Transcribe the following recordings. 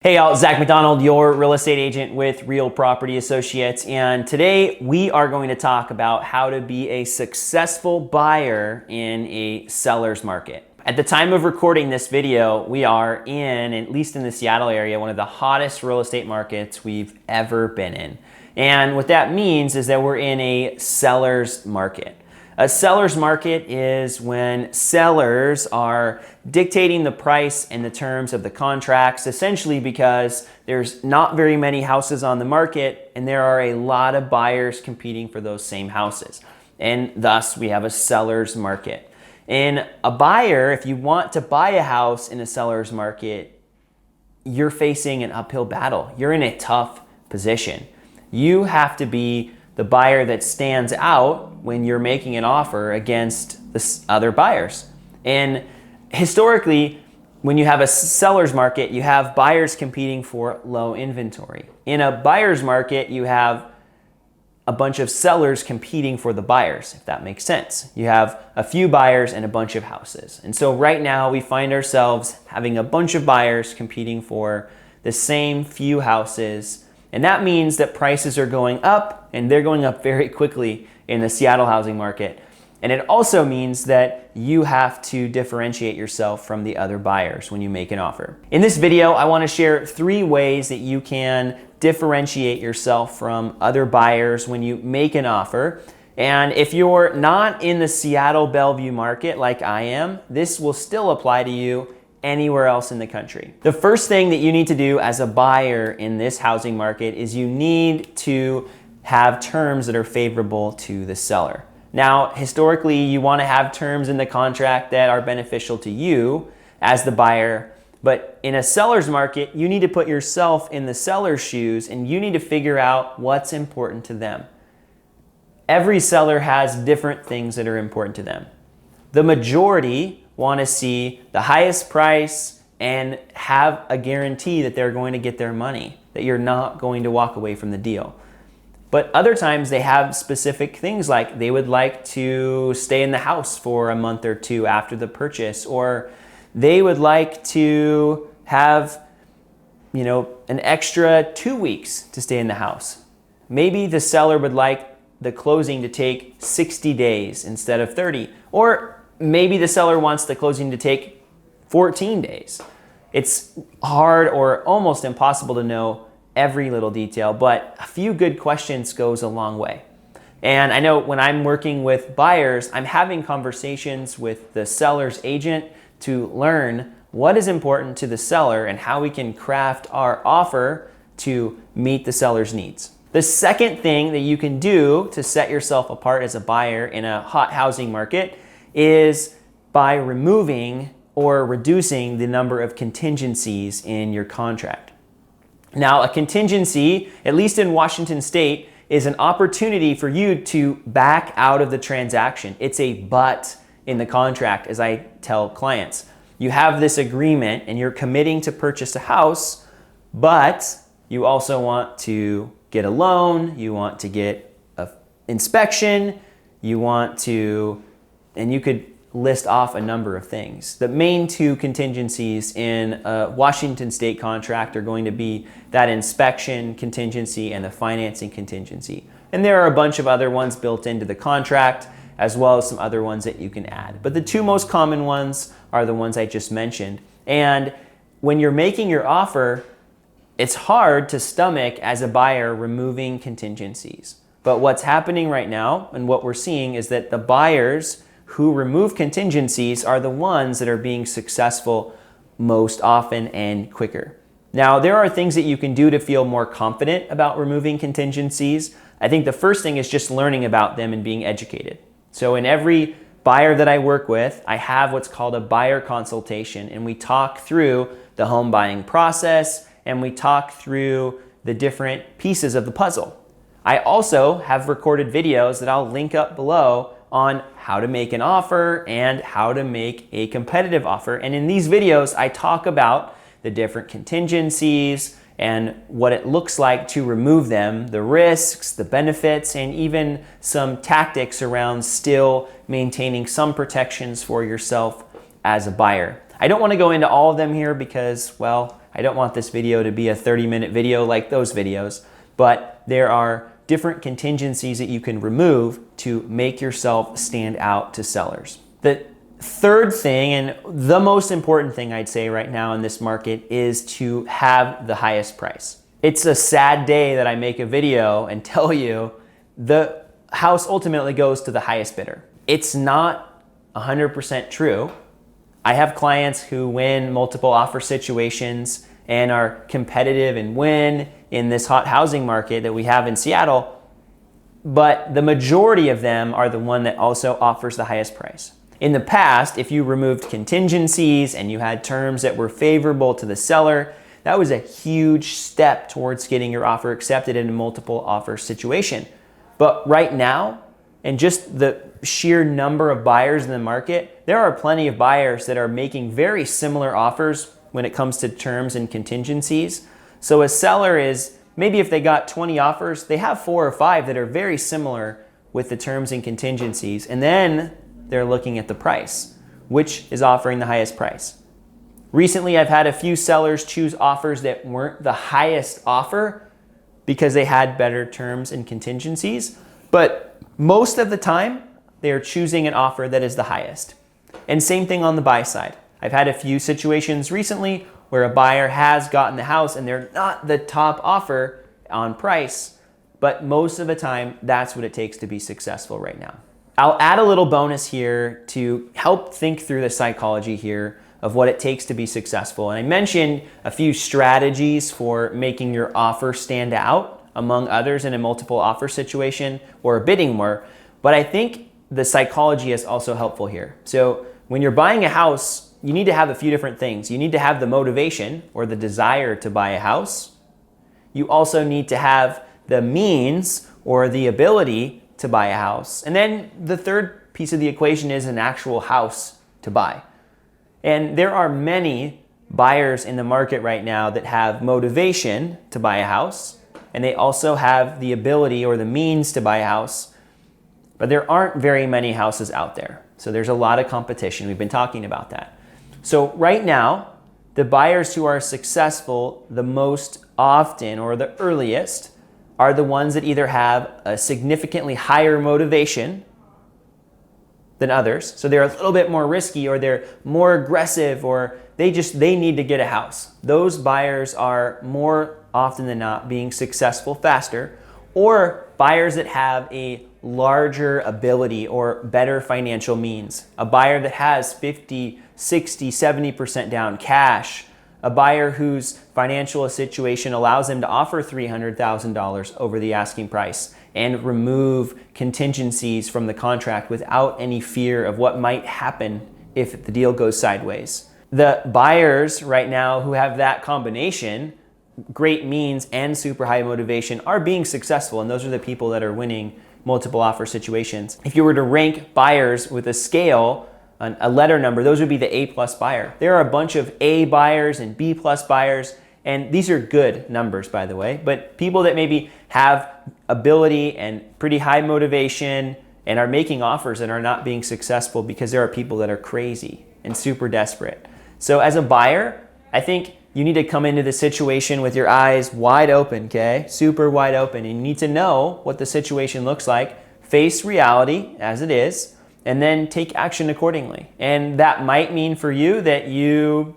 Hey y'all, Zach McDonald, your real estate agent with Real Property Associates, and today we are going to talk about how to be a successful buyer in a seller's market. At the time of recording this video, we are in, at least in the Seattle area, one of the hottest real estate markets we've ever been in. And what that means is that we're in a seller's market. A seller's market is when sellers are dictating the price and the terms of the contracts, essentially because there's not very many houses on the market and there are a lot of buyers competing for those same houses. And thus we have a seller's market. In a buyer, if you want to buy a house in a seller's market, you're facing an uphill battle. You're in a tough position. You have to be the buyer that stands out when you're making an offer against the other buyers. And historically, when you have a seller's market, you have buyers competing for low inventory. In a buyer's market, you have a bunch of sellers competing for the buyers, if that makes sense. You have a few buyers and a bunch of houses. And so right now we find ourselves having a bunch of buyers competing for the same few houses. And that means that prices are going up, and they're going up very quickly in the Seattle housing market. And it also means that you have to differentiate yourself from the other buyers when you make an offer. In this video, I want to share 3 ways that you can differentiate yourself from other buyers when you make an offer. And if you're not in the Seattle Bellevue market like I am, this will still apply to you anywhere else in the country. The first thing that you need to do as a buyer in this housing market is you need to have terms that are favorable to the seller. Now, historically, you want to have terms in the contract that are beneficial to you as the buyer, but in a seller's market, you need to put yourself in the seller's shoes and you need to figure out what's important to them. Every seller has different things that are important to them. The majority want to see the highest price and have a guarantee that they're going to get their money, that you're not going to walk away from the deal. But other times they have specific things like they would like to stay in the house for a month or 2 after the purchase, or they would like to have, an extra 2 weeks to stay in the house. Maybe the seller would like the closing to take 60 days instead of 30, or maybe the seller wants the closing to take 14 days. It's hard or almost impossible to know every little detail, but a few good questions goes a long way. And I know when I'm working with buyers, I'm having conversations with the seller's agent to learn what is important to the seller and how we can craft our offer to meet the seller's needs. The second thing that you can do to set yourself apart as a buyer in a hot housing market is by removing or reducing the number of contingencies in your contract. Now, a contingency, at least in Washington State, is an opportunity for you to back out of the transaction. It's a but in the contract, as I tell clients. You have this agreement and you're committing to purchase a house, but you also want to get a loan, you want to get an inspection, and you could list off a number of things. The main 2 contingencies in a Washington State contract are going to be that inspection contingency and the financing contingency. And there are a bunch of other ones built into the contract, as well as some other ones that you can add. But the 2 most common ones are the ones I just mentioned. And when you're making your offer, it's hard to stomach as a buyer removing contingencies. But what's happening right now and what we're seeing is that the buyers who remove contingencies are the ones that are being successful most often and quicker. Now, there are things that you can do to feel more confident about removing contingencies. I think the first thing is just learning about them and being educated. So in every buyer that I work with, I have what's called a buyer consultation, and we talk through the home buying process and we talk through the different pieces of the puzzle. I also have recorded videos that I'll link up below on how to make an offer and how to make a competitive offer. And in these videos, I talk about the different contingencies and what it looks like to remove them, the risks, the benefits, and even some tactics around still maintaining some protections for yourself as a buyer. I don't want to go into all of them here because, well, I don't want this video to be a 30-minute video like those videos, but there are different contingencies that you can remove to make yourself stand out to sellers. The third thing, and the most important thing I'd say right now in this market, is to have the highest price. It's a sad day that I make a video and tell you the house ultimately goes to the highest bidder. It's not 100% true. I have clients who win multiple offer situations and are competitive and win in this hot housing market that we have in Seattle, but the majority of them are the one that also offers the highest price. In the past, if you removed contingencies and you had terms that were favorable to the seller, that was a huge step towards getting your offer accepted in a multiple offer situation. But right now, and just the sheer number of buyers in the market, there are plenty of buyers that are making very similar offers when it comes to terms and contingencies. So a seller is, maybe if they got 20 offers, they have 4 or 5 that are very similar with the terms and contingencies. And then they're looking at the price, which is offering the highest price. Recently, I've had a few sellers choose offers that weren't the highest offer because they had better terms and contingencies, but most of the time, they are choosing an offer that is the highest. And same thing on the buy side. I've had a few situations recently where a buyer has gotten the house and they're not the top offer on price, but most of the time, that's what it takes to be successful right now. I'll add a little bonus here to help think through the psychology here of what it takes to be successful. And I mentioned a few strategies for making your offer stand out among others in a multiple offer situation or a bidding war, but I think the psychology is also helpful here. So when you're buying a house, you need to have a few different things. You need to have the motivation or the desire to buy a house. You also need to have the means or the ability to buy a house. And then the third piece of the equation is an actual house to buy. And there are many buyers in the market right now that have motivation to buy a house, and they also have the ability or the means to buy a house, but there aren't very many houses out there. So there's a lot of competition. We've been talking about that. So right now, the buyers who are successful the most often or the earliest are the ones that either have a significantly higher motivation than others. So they're a little bit more risky, or they're more aggressive, or they need to get a house. Those buyers are more often than not being successful faster, or buyers that have a larger ability or better financial means. A buyer that has 50, 60, 70% down cash, a buyer whose financial situation allows them to offer $300,000 over the asking price and remove contingencies from the contract without any fear of what might happen if the deal goes sideways. The buyers right now who have that combination, great means and super high motivation, are being successful, and those are the people that are winning multiple offer situations. If you were to rank buyers with a scale, a letter number, those would be the A+ buyer. There are a bunch of A buyers and B+ buyers, and these are good numbers, by the way, but people that maybe have ability and pretty high motivation and are making offers and are not being successful because there are people that are crazy and super desperate. So as a buyer, I think you need to come into the situation with your eyes wide open, okay? Super wide open. And you need to know what the situation looks like, face reality as it is, and then take action accordingly. And that might mean for you that you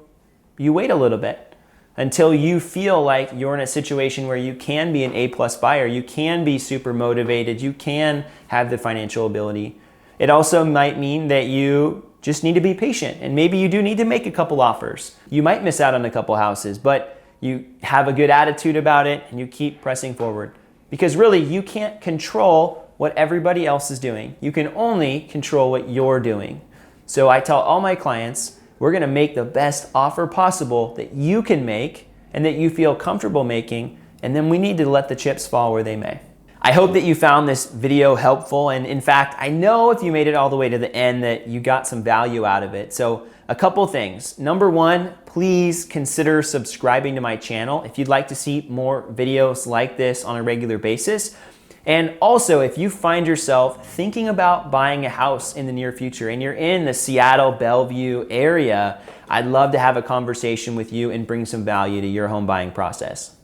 wait a little bit until you feel like you're in a situation where you can be an A+ buyer, you can be super motivated, you can have the financial ability. It also might mean that you just need to be patient, and maybe you do need to make a couple offers. You might miss out on a couple houses, but you have a good attitude about it and you keep pressing forward. Because really, you can't control what everybody else is doing. You can only control what you're doing. So I tell all my clients, we're gonna make the best offer possible that you can make and that you feel comfortable making, and then we need to let the chips fall where they may. I hope that you found this video helpful, and in fact, I know if you made it all the way to the end that you got some value out of it. So a couple things. Number one, please consider subscribing to my channel if you'd like to see more videos like this on a regular basis. And also, if you find yourself thinking about buying a house in the near future and you're in the Seattle, Bellevue area, I'd love to have a conversation with you and bring some value to your home buying process.